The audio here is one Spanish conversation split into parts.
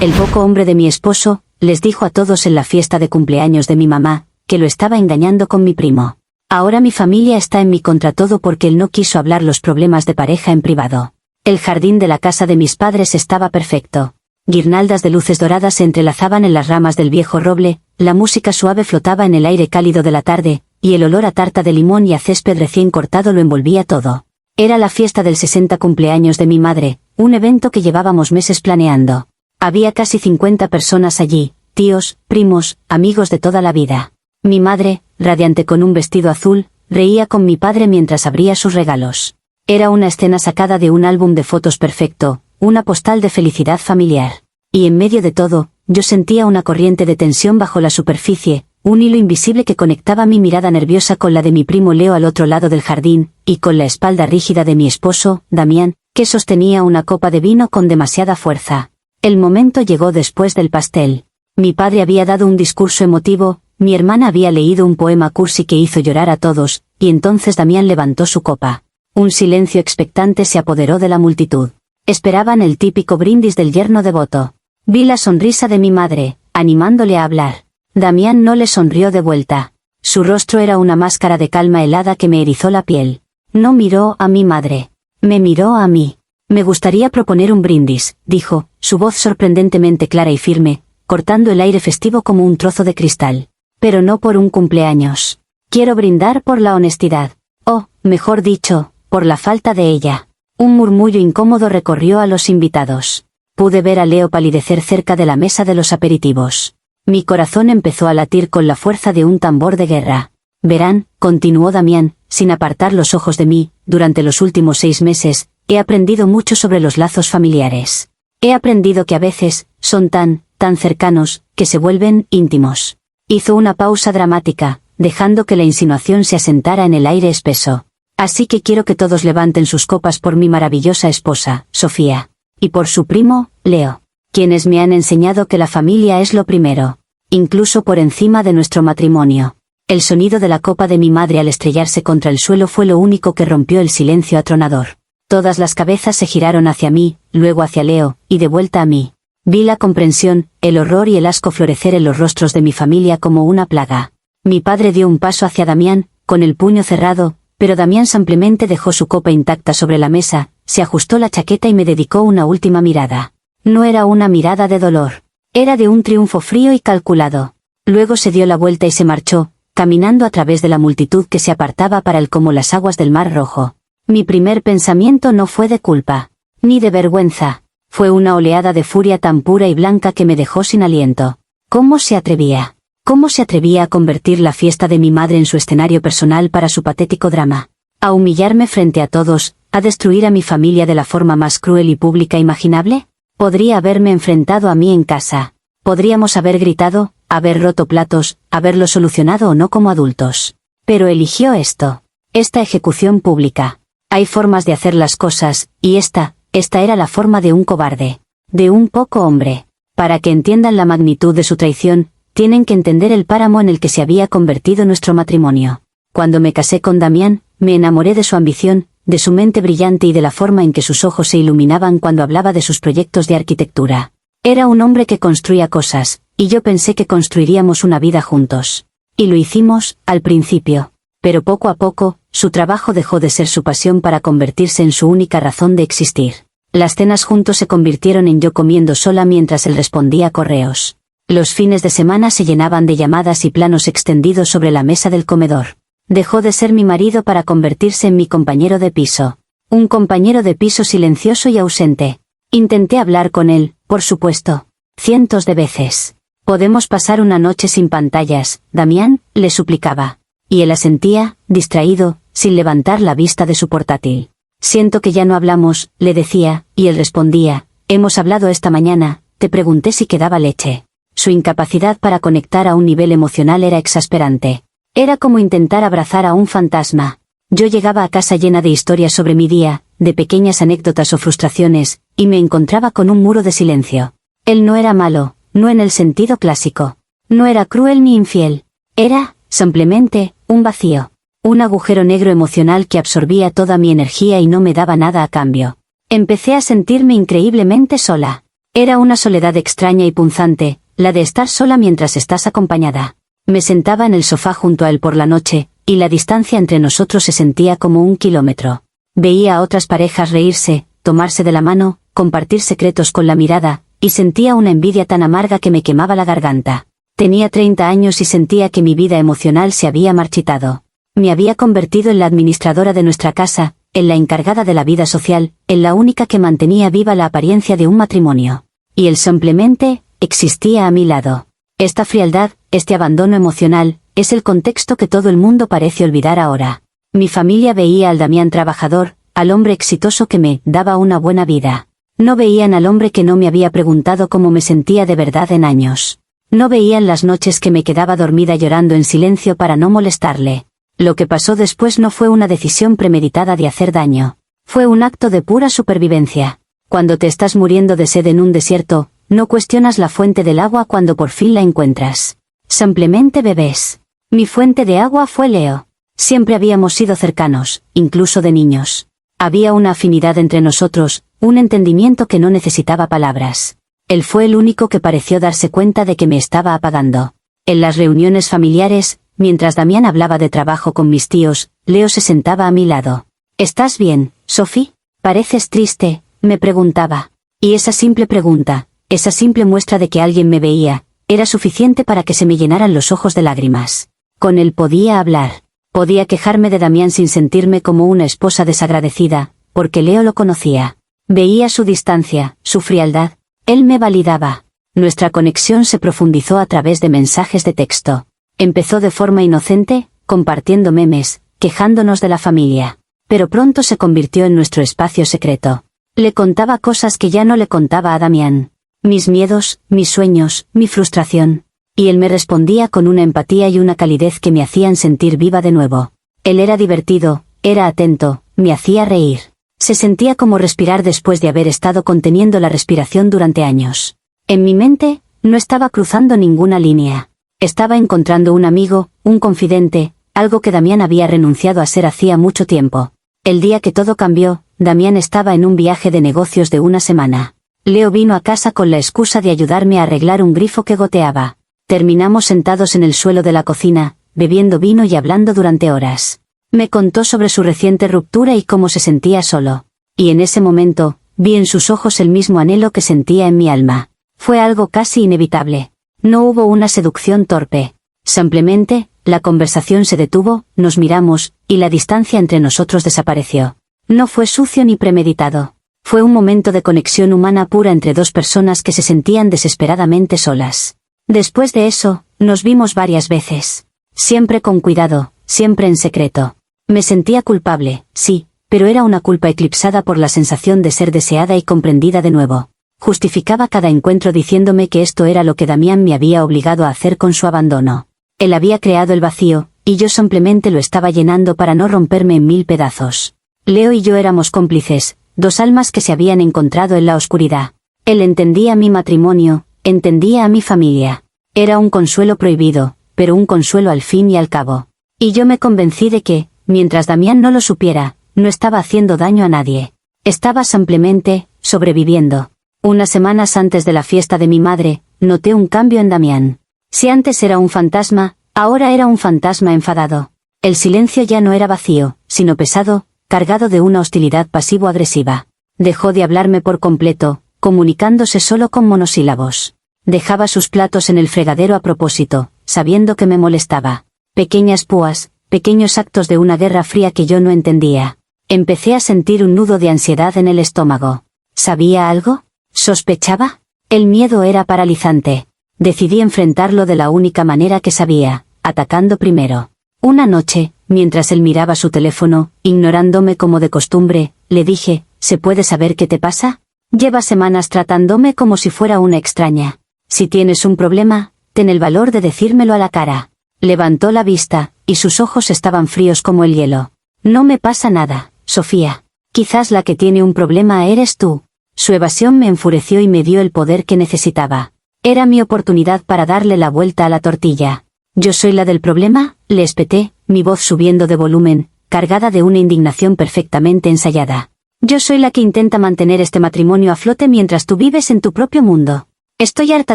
El poco hombre de mi esposo, les dijo a todos en la fiesta de cumpleaños de mi mamá, que lo estaba engañando con mi primo. Ahora mi familia está en mi contra todo porque él no quiso hablar los problemas de pareja en privado. El jardín de la casa de mis padres estaba perfecto. Guirnaldas de luces doradas se entrelazaban en las ramas del viejo roble, la música suave flotaba en el aire cálido de la tarde, y el olor a tarta de limón y a césped recién cortado lo envolvía todo. Era la fiesta del 60 cumpleaños de mi madre, un evento que llevábamos meses planeando. Había casi 50 personas allí, tíos, primos, amigos de toda la vida. Mi madre, radiante con un vestido azul, reía con mi padre mientras abría sus regalos. Era una escena sacada de un álbum de fotos perfecto, una postal de felicidad familiar. Y en medio de todo, yo sentía una corriente de tensión bajo la superficie, un hilo invisible que conectaba mi mirada nerviosa con la de mi primo Leo al otro lado del jardín, y con la espalda rígida de mi esposo, Damián, que sostenía una copa de vino con demasiada fuerza. El momento llegó después del pastel. Mi padre había dado un discurso emotivo, mi hermana había leído un poema cursi que hizo llorar a todos, y entonces Damián levantó su copa. Un silencio expectante se apoderó de la multitud. Esperaban el típico brindis del yerno devoto. Vi la sonrisa de mi madre, animándole a hablar. Damián no le sonrió de vuelta. Su rostro era una máscara de calma helada que me erizó la piel. No miró a mi madre. Me miró a mí. Me gustaría proponer un brindis, dijo, su voz sorprendentemente clara y firme, cortando el aire festivo como un trozo de cristal. Pero no por un cumpleaños. Quiero brindar por la honestidad. O, mejor dicho, por la falta de ella. Un murmullo incómodo recorrió a los invitados. Pude ver a Leo palidecer cerca de la mesa de los aperitivos. Mi corazón empezó a latir con la fuerza de un tambor de guerra. Verán, continuó Damián, sin apartar los ojos de mí, durante los últimos 6 meses, he aprendido mucho sobre los lazos familiares. He aprendido que a veces, son tan cercanos, que se vuelven íntimos. Hizo una pausa dramática, dejando que la insinuación se asentara en el aire espeso. Así que quiero que todos levanten sus copas por mi maravillosa esposa, Sofía. Y por su primo, Leo. Quienes me han enseñado que la familia es lo primero. Incluso por encima de nuestro matrimonio. El sonido de la copa de mi madre al estrellarse contra el suelo fue lo único que rompió el silencio atronador. Todas las cabezas se giraron hacia mí, luego hacia Leo, y de vuelta a mí. Vi la comprensión, el horror y el asco florecer en los rostros de mi familia como una plaga. Mi padre dio un paso hacia Damián, con el puño cerrado, pero Damián simplemente dejó su copa intacta sobre la mesa, se ajustó la chaqueta y me dedicó una última mirada. No era una mirada de dolor. Era de un triunfo frío y calculado. Luego se dio la vuelta y se marchó, caminando a través de la multitud que se apartaba para él como las aguas del Mar Rojo. Mi primer pensamiento no fue de culpa, ni de vergüenza. Fue una oleada de furia tan pura y blanca que me dejó sin aliento. ¿Cómo se atrevía? ¿Cómo se atrevía a convertir la fiesta de mi madre en su escenario personal para su patético drama? ¿A humillarme frente a todos, a destruir a mi familia de la forma más cruel y pública imaginable? Podría haberme enfrentado a mí en casa. Podríamos haber gritado, haber roto platos, haberlo solucionado o no como adultos. Pero eligió esto. Esta ejecución pública. Hay formas de hacer las cosas, y esta era la forma de un cobarde. De un poco hombre. Para que entiendan la magnitud de su traición, tienen que entender el páramo en el que se había convertido nuestro matrimonio. Cuando me casé con Damián, me enamoré de su ambición, de su mente brillante y de la forma en que sus ojos se iluminaban cuando hablaba de sus proyectos de arquitectura. Era un hombre que construía cosas, y yo pensé que construiríamos una vida juntos. Y lo hicimos, al principio. Pero poco a poco, su trabajo dejó de ser su pasión para convertirse en su única razón de existir. Las cenas juntos se convirtieron en yo comiendo sola mientras él respondía a correos. Los fines de semana se llenaban de llamadas y planos extendidos sobre la mesa del comedor. Dejó de ser mi marido para convertirse en mi compañero de piso. Un compañero de piso silencioso y ausente. Intenté hablar con él, por supuesto. Cientos de veces. «Podemos pasar una noche sin pantallas, Damián», le suplicaba. Y él asentía, distraído, sin levantar la vista de su portátil. «Siento que ya no hablamos», le decía, y él respondía, «Hemos hablado esta mañana, te pregunté si quedaba leche». Su incapacidad para conectar a un nivel emocional era exasperante. Era como intentar abrazar a un fantasma. Yo llegaba a casa llena de historias sobre mi día, de pequeñas anécdotas o frustraciones, y me encontraba con un muro de silencio. Él no era malo, no en el sentido clásico. No era cruel ni infiel. Era, simplemente, un vacío. Un agujero negro emocional que absorbía toda mi energía y no me daba nada a cambio. Empecé a sentirme increíblemente sola. Era una soledad extraña y punzante, la de estar sola mientras estás acompañada. Me sentaba en el sofá junto a él por la noche, y la distancia entre nosotros se sentía como 1 kilómetro. Veía a otras parejas reírse, tomarse de la mano, compartir secretos con la mirada, y sentía una envidia tan amarga que me quemaba la garganta. Tenía 30 años y sentía que mi vida emocional se había marchitado. Me había convertido en la administradora de nuestra casa, en la encargada de la vida social, en la única que mantenía viva la apariencia de un matrimonio. Y él simplemente existía a mi lado. Esta frialdad, este abandono emocional, es el contexto que todo el mundo parece olvidar ahora. Mi familia veía al Damián trabajador, al hombre exitoso que me daba una buena vida. No veían al hombre que no me había preguntado cómo me sentía de verdad en años. No veían las noches que me quedaba dormida llorando en silencio para no molestarle. Lo que pasó después no fue una decisión premeditada de hacer daño. Fue un acto de pura supervivencia. Cuando te estás muriendo de sed en un desierto, no cuestionas la fuente del agua cuando por fin la encuentras. Simplemente bebes. Mi fuente de agua fue Leo. Siempre habíamos sido cercanos, incluso de niños. Había una afinidad entre nosotros, un entendimiento que no necesitaba palabras. Él fue el único que pareció darse cuenta de que me estaba apagando. En las reuniones familiares, mientras Damián hablaba de trabajo con mis tíos, Leo se sentaba a mi lado. ¿Estás bien, Sophie? Pareces triste, me preguntaba. Y esa simple pregunta, esa simple muestra de que alguien me veía, era suficiente para que se me llenaran los ojos de lágrimas. Con él podía hablar. Podía quejarme de Damián sin sentirme como una esposa desagradecida, porque Leo lo conocía. Veía su distancia, su frialdad. Él me validaba. Nuestra conexión se profundizó a través de mensajes de texto. Empezó de forma inocente, compartiendo memes, quejándonos de la familia. Pero pronto se convirtió en nuestro espacio secreto. Le contaba cosas que ya no le contaba a Damián. Mis miedos, mis sueños, mi frustración. Y él me respondía con una empatía y una calidez que me hacían sentir viva de nuevo. Él era divertido, era atento, me hacía reír. Se sentía como respirar después de haber estado conteniendo la respiración durante años. En mi mente, no estaba cruzando ninguna línea. Estaba encontrando un amigo, un confidente, algo que Damián había renunciado a ser hacía mucho tiempo. El día que todo cambió, Damián estaba en un viaje de negocios de 1 semana. Leo vino a casa con la excusa de ayudarme a arreglar un grifo que goteaba. Terminamos sentados en el suelo de la cocina, bebiendo vino y hablando durante horas. Me contó sobre su reciente ruptura y cómo se sentía solo. Y en ese momento, vi en sus ojos el mismo anhelo que sentía en mi alma. Fue algo casi inevitable. No hubo una seducción torpe. Simplemente, la conversación se detuvo, nos miramos, y la distancia entre nosotros desapareció. No fue sucio ni premeditado. Fue un momento de conexión humana pura entre dos personas que se sentían desesperadamente solas. Después de eso, nos vimos varias veces. Siempre con cuidado, siempre en secreto. Me sentía culpable, sí, pero era una culpa eclipsada por la sensación de ser deseada y comprendida de nuevo. Justificaba cada encuentro diciéndome que esto era lo que Damián me había obligado a hacer con su abandono. Él había creado el vacío, y yo simplemente lo estaba llenando para no romperme en 1000 pedazos. Leo y yo éramos cómplices, dos almas que se habían encontrado en la oscuridad. Él entendía mi matrimonio, entendía a mi familia. Era un consuelo prohibido, pero un consuelo al fin y al cabo. Y yo me convencí de que, mientras Damián no lo supiera, no estaba haciendo daño a nadie. Estaba simplemente sobreviviendo. Unas semanas antes de la fiesta de mi madre, noté un cambio en Damián. Si antes era un fantasma, ahora era un fantasma enfadado. El silencio ya no era vacío, sino pesado, cargado de una hostilidad pasivo-agresiva. Dejó de hablarme por completo, comunicándose solo con monosílabos. Dejaba sus platos en el fregadero a propósito, sabiendo que me molestaba. Pequeñas púas, pequeños actos de una guerra fría que yo no entendía. Empecé a sentir un nudo de ansiedad en el estómago. ¿Sabía algo? ¿Sospechaba? El miedo era paralizante. Decidí enfrentarlo de la única manera que sabía, atacando primero. Una noche, mientras él miraba su teléfono, ignorándome como de costumbre, le dije, ¿se puede saber qué te pasa? Llevas semanas tratándome como si fuera una extraña. Si tienes un problema, ten el valor de decírmelo a la cara. Levantó la vista, y sus ojos estaban fríos como el hielo. No me pasa nada, Sofía. Quizás la que tiene un problema eres tú. Su evasión me enfureció y me dio el poder que necesitaba. Era mi oportunidad para darle la vuelta a la tortilla. ¿Yo soy la del problema?, le espeté, mi voz subiendo de volumen, cargada de una indignación perfectamente ensayada. Yo soy la que intenta mantener este matrimonio a flote mientras tú vives en tu propio mundo. Estoy harta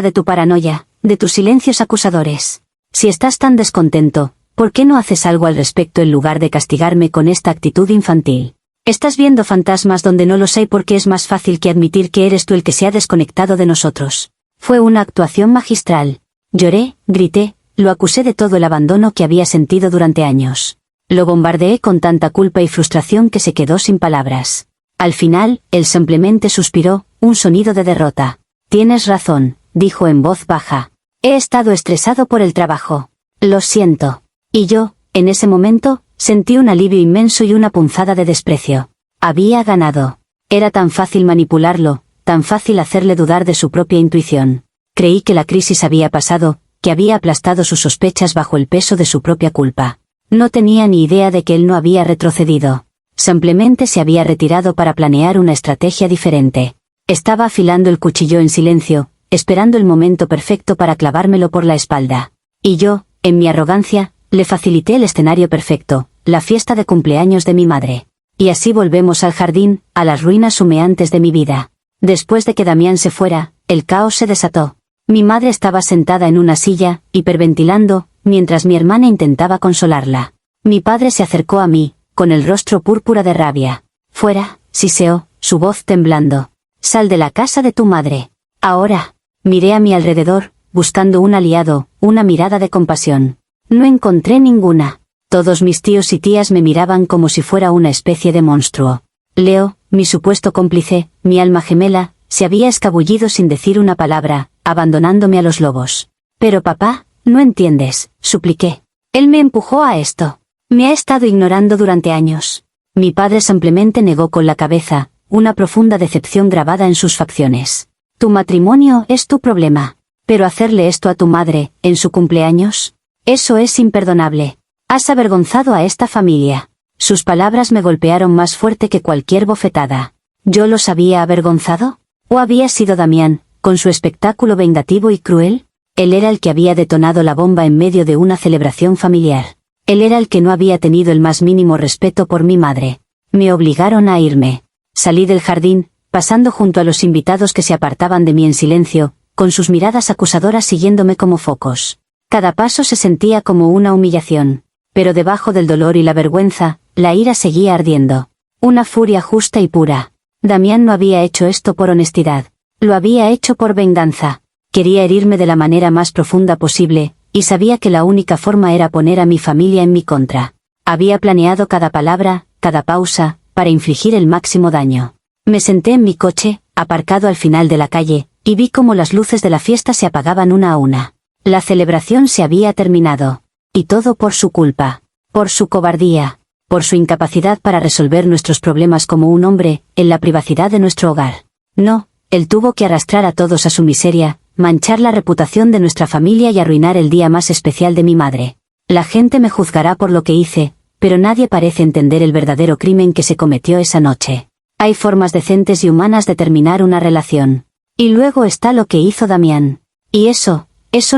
de tu paranoia, de tus silencios acusadores. Si estás tan descontento, ¿por qué no haces algo al respecto en lugar de castigarme con esta actitud infantil? Estás viendo fantasmas donde no los hay porque es más fácil que admitir que eres tú el que se ha desconectado de nosotros. Fue una actuación magistral. Lloré, grité, lo acusé de todo el abandono que había sentido durante años. Lo bombardeé con tanta culpa y frustración que se quedó sin palabras. Al final, él simplemente suspiró, un sonido de derrota. Tienes razón, dijo en voz baja. He estado estresado por el trabajo. Lo siento. Y yo, en ese momento, sentí un alivio inmenso y una punzada de desprecio. Había ganado. Era tan fácil manipularlo, tan fácil hacerle dudar de su propia intuición. Creí que la crisis había pasado, que había aplastado sus sospechas bajo el peso de su propia culpa. No tenía ni idea de que él no había retrocedido. Simplemente se había retirado para planear una estrategia diferente. Estaba afilando el cuchillo en silencio, esperando el momento perfecto para clavármelo por la espalda. Y yo, en mi arrogancia, le facilité el escenario perfecto, la fiesta de cumpleaños de mi madre. Y así volvemos al jardín, a las ruinas humeantes de mi vida. Después de que Damián se fuera, el caos se desató. Mi madre estaba sentada en una silla, hiperventilando, mientras mi hermana intentaba consolarla. Mi padre se acercó a mí, con el rostro púrpura de rabia. Fuera, siseó, su voz temblando. Sal de la casa de tu madre. Ahora. Miré a mi alrededor, buscando un aliado, una mirada de compasión. No encontré ninguna. Todos mis tíos y tías me miraban como si fuera una especie de monstruo. Leo, mi supuesto cómplice, mi alma gemela, se había escabullido sin decir una palabra, abandonándome a los lobos. Pero papá, no entiendes, supliqué. Él me empujó a esto. Me ha estado ignorando durante años. Mi padre simplemente negó con la cabeza, una profunda decepción grabada en sus facciones. Tu matrimonio es tu problema. Pero hacerle esto a tu madre, en su cumpleaños, eso es imperdonable. Has avergonzado a esta familia. Sus palabras me golpearon más fuerte que cualquier bofetada. ¿Yo los había avergonzado? ¿O había sido Damián, con su espectáculo vengativo y cruel? Él era el que había detonado la bomba en medio de una celebración familiar. Él era el que no había tenido el más mínimo respeto por mi madre. Me obligaron a irme. Salí del jardín, pasando junto a los invitados que se apartaban de mí en silencio, con sus miradas acusadoras siguiéndome como focos. Cada paso se sentía como una humillación. Pero debajo del dolor y la vergüenza, la ira seguía ardiendo. Una furia justa y pura. Damián no había hecho esto por honestidad. Lo había hecho por venganza. Quería herirme de la manera más profunda posible, y sabía que la única forma era poner a mi familia en mi contra. Había planeado cada palabra, cada pausa, para infligir el máximo daño. Me senté en mi coche, aparcado al final de la calle, y vi cómo las luces de la fiesta se apagaban una a una. La celebración se había terminado. Y todo por su culpa. Por su cobardía. Por su incapacidad para resolver nuestros problemas como un hombre, en la privacidad de nuestro hogar. No, él tuvo que arrastrar a todos a su miseria, manchar la reputación de nuestra familia y arruinar el día más especial de mi madre. La gente me juzgará por lo que hice, pero nadie parece entender el verdadero crimen que se cometió esa noche. Hay formas decentes y humanas de terminar una relación. Y luego está lo que hizo Damián. Y eso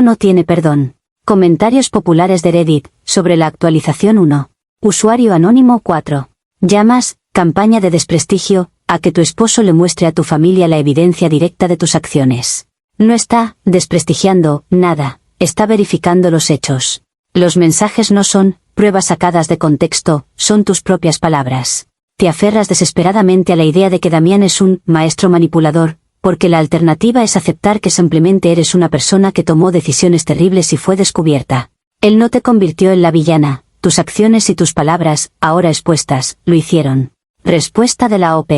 no tiene perdón. Comentarios populares de Reddit, sobre la actualización 1. Usuario anónimo 4. Llamas, campaña de desprestigio, a que tu esposo le muestre a tu familia la evidencia directa de tus acciones. No está desprestigiando nada, está verificando los hechos. Los mensajes no son pruebas sacadas de contexto, son tus propias palabras. Te aferras desesperadamente a la idea de que Damián es un maestro manipulador, porque la alternativa es aceptar que simplemente eres una persona que tomó decisiones terribles y fue descubierta. Él no te convirtió en la villana, tus acciones y tus palabras, ahora expuestas, lo hicieron. Respuesta de la OP.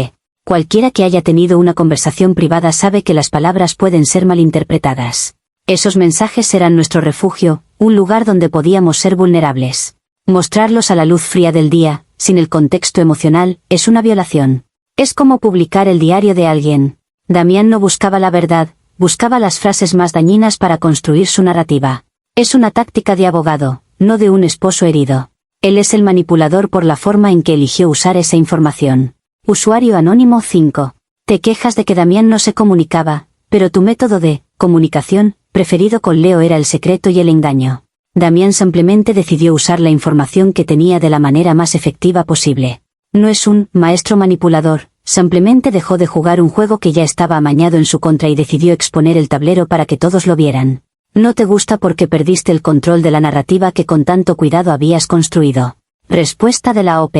Cualquiera que haya tenido una conversación privada sabe que las palabras pueden ser malinterpretadas. Esos mensajes eran nuestro refugio, un lugar donde podíamos ser vulnerables. Mostrarlos a la luz fría del día, sin el contexto emocional, es una violación. Es como publicar el diario de alguien. Damián no buscaba la verdad, buscaba las frases más dañinas para construir su narrativa. Es una táctica de abogado, no de un esposo herido. Él es el manipulador por la forma en que eligió usar esa información. Usuario anónimo 5. Te quejas de que Damián no se comunicaba, pero tu método de comunicación preferido con Leo era el secreto y el engaño. Damián simplemente decidió usar la información que tenía de la manera más efectiva posible. No es un maestro manipulador, Simplemente dejó de jugar un juego que ya estaba amañado en su contra y decidió exponer el tablero para que todos lo vieran. No te gusta porque perdiste el control de la narrativa que con tanto cuidado habías construido. Respuesta de la OP.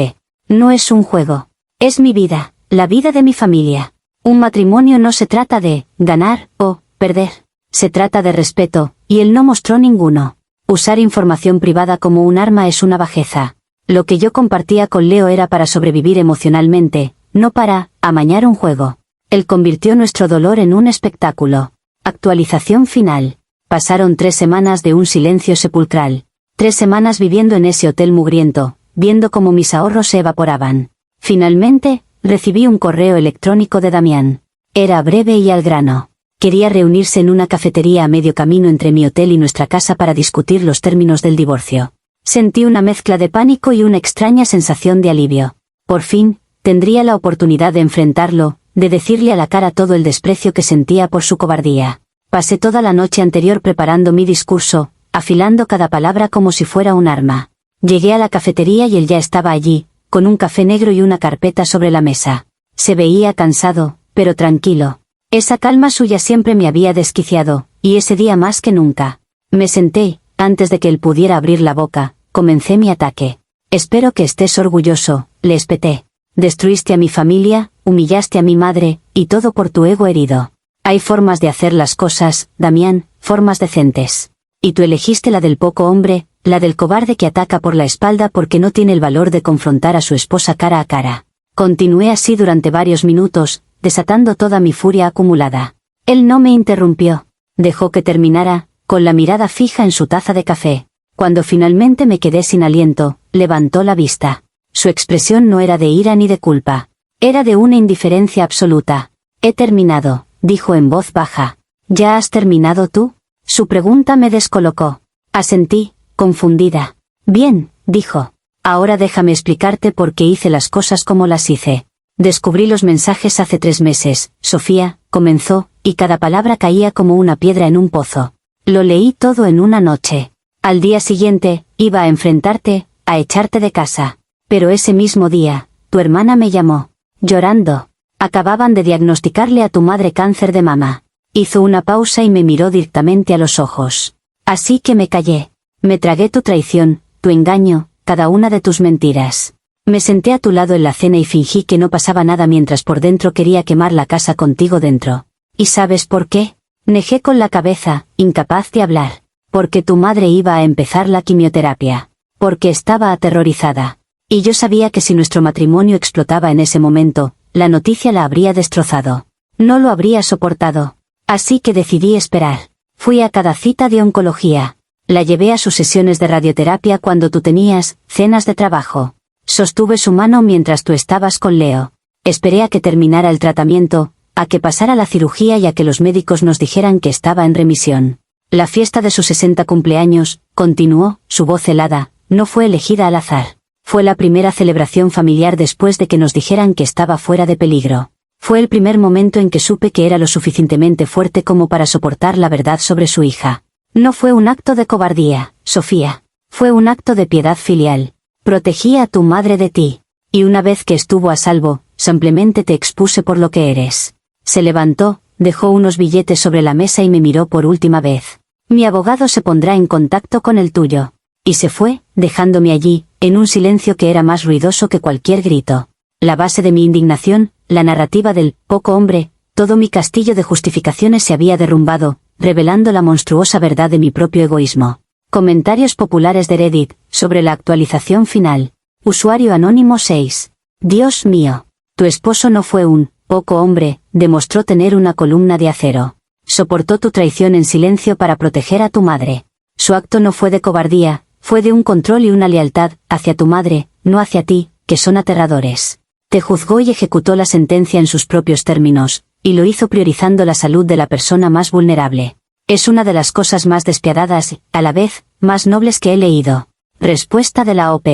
No es un juego. Es mi vida, la vida de mi familia. Un matrimonio no se trata de ganar o perder. Se trata de respeto, y él no mostró ninguno. Usar información privada como un arma es una bajeza. Lo que yo compartía con Leo era para sobrevivir emocionalmente, no para amañar un juego. Él convirtió nuestro dolor en un espectáculo. Actualización final. Pasaron 3 semanas de un silencio sepulcral. 3 semanas viviendo en ese hotel mugriento, viendo cómo mis ahorros se evaporaban. Finalmente, recibí un correo electrónico de Damián. Era breve y al grano. Quería reunirse en una cafetería a medio camino entre mi hotel y nuestra casa para discutir los términos del divorcio. Sentí una mezcla de pánico y una extraña sensación de alivio. Por fin, tendría la oportunidad de enfrentarlo, de decirle a la cara todo el desprecio que sentía por su cobardía. Pasé toda la noche anterior preparando mi discurso, afilando cada palabra como si fuera un arma. Llegué a la cafetería y él ya estaba allí, con un café negro y una carpeta sobre la mesa. Se veía cansado, pero tranquilo. Esa calma suya siempre me había desquiciado, y ese día más que nunca. Me senté, antes de que él pudiera abrir la boca, comencé mi ataque. Espero que estés orgulloso, le espeté. Destruiste a mi familia, humillaste a mi madre, y todo por tu ego herido. Hay formas de hacer las cosas, Damián, formas decentes. Y tú elegiste la del poco hombre, la del cobarde que ataca por la espalda porque no tiene el valor de confrontar a su esposa cara a cara. Continué así durante varios minutos, desatando toda mi furia acumulada. Él no me interrumpió. Dejó que terminara, con la mirada fija en su taza de café. Cuando finalmente me quedé sin aliento, levantó la vista. Su expresión no era de ira ni de culpa. Era de una indiferencia absoluta. He terminado, dijo en voz baja. ¿Ya has terminado tú? Su pregunta me descolocó. Asentí, confundida. Bien, dijo. Ahora déjame explicarte por qué hice las cosas como las hice. Descubrí los mensajes hace 3 meses, Sofía, comenzó, y cada palabra caía como una piedra en un pozo. Lo leí todo en una noche. Al día siguiente, iba a enfrentarte, a echarte de casa. Pero ese mismo día, tu hermana me llamó. Llorando. Acababan de diagnosticarle a tu madre cáncer de mama. Hizo una pausa y me miró directamente a los ojos. Así que me callé. Me tragué tu traición, tu engaño, cada una de tus mentiras. Me senté a tu lado en la cena y fingí que no pasaba nada mientras por dentro quería quemar la casa contigo dentro. ¿Y sabes por qué? Negé con la cabeza, incapaz de hablar. Porque tu madre iba a empezar la quimioterapia. Porque estaba aterrorizada. Y yo sabía que si nuestro matrimonio explotaba en ese momento, la noticia la habría destrozado. No lo habría soportado. Así que decidí esperar. Fui a cada cita de oncología. La llevé a sus sesiones de radioterapia cuando tú tenías cenas de trabajo. Sostuve su mano mientras tú estabas con Leo. Esperé a que terminara el tratamiento, a que pasara la cirugía y a que los médicos nos dijeran que estaba en remisión. La fiesta de sus 60 cumpleaños, continuó, su voz helada, no fue elegida al azar. Fue la primera celebración familiar después de que nos dijeran que estaba fuera de peligro. Fue el primer momento en que supe que era lo suficientemente fuerte como para soportar la verdad sobre su hija. No fue un acto de cobardía, Sofía. Fue un acto de piedad filial. Protegí a tu madre de ti. Y una vez que estuvo a salvo, simplemente te expuse por lo que eres. Se levantó, dejó unos billetes sobre la mesa y me miró por última vez. Mi abogado se pondrá en contacto con el tuyo. Y se fue, dejándome allí, en un silencio que era más ruidoso que cualquier grito. La base de mi indignación, la narrativa del poco hombre, todo mi castillo de justificaciones se había derrumbado, revelando la monstruosa verdad de mi propio egoísmo. Comentarios populares de Reddit, sobre la actualización final. Usuario anónimo 6. Dios mío. Tu esposo no fue un poco hombre, demostró tener una columna de acero. Soportó tu traición en silencio para proteger a tu madre. Su acto no fue de cobardía, fue de un control y una lealtad, hacia tu madre, no hacia ti, que son aterradores. Te juzgó y ejecutó la sentencia en sus propios términos, y lo hizo priorizando la salud de la persona más vulnerable. Es una de las cosas más despiadadas, a la vez, más nobles que he leído. Respuesta de la OP.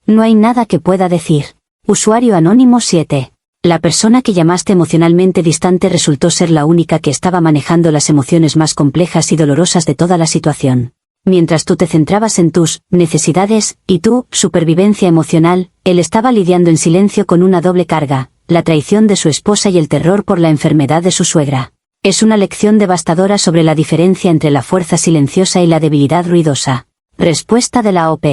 No hay nada que pueda decir. Usuario anónimo 7. La persona que llamaste emocionalmente distante resultó ser la única que estaba manejando las emociones más complejas y dolorosas de toda la situación. Mientras tú te centrabas en tus necesidades y tu supervivencia emocional, él estaba lidiando en silencio con una doble carga, la traición de su esposa y el terror por la enfermedad de su suegra. Es una lección devastadora sobre la diferencia entre la fuerza silenciosa y la debilidad ruidosa. Respuesta de la OP.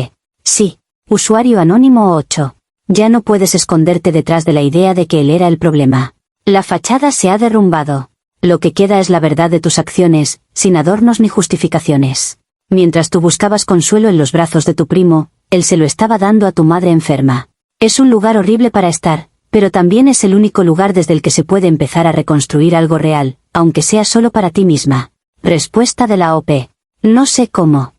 Sí. Usuario anónimo 8. Ya no puedes esconderte detrás de la idea de que él era el problema. La fachada se ha derrumbado. Lo que queda es la verdad de tus acciones, sin adornos ni justificaciones. Mientras tú buscabas consuelo en los brazos de tu primo, él se lo estaba dando a tu madre enferma. Es un lugar horrible para estar, pero también es el único lugar desde el que se puede empezar a reconstruir algo real, aunque sea solo para ti misma. Respuesta de la OP. No sé cómo.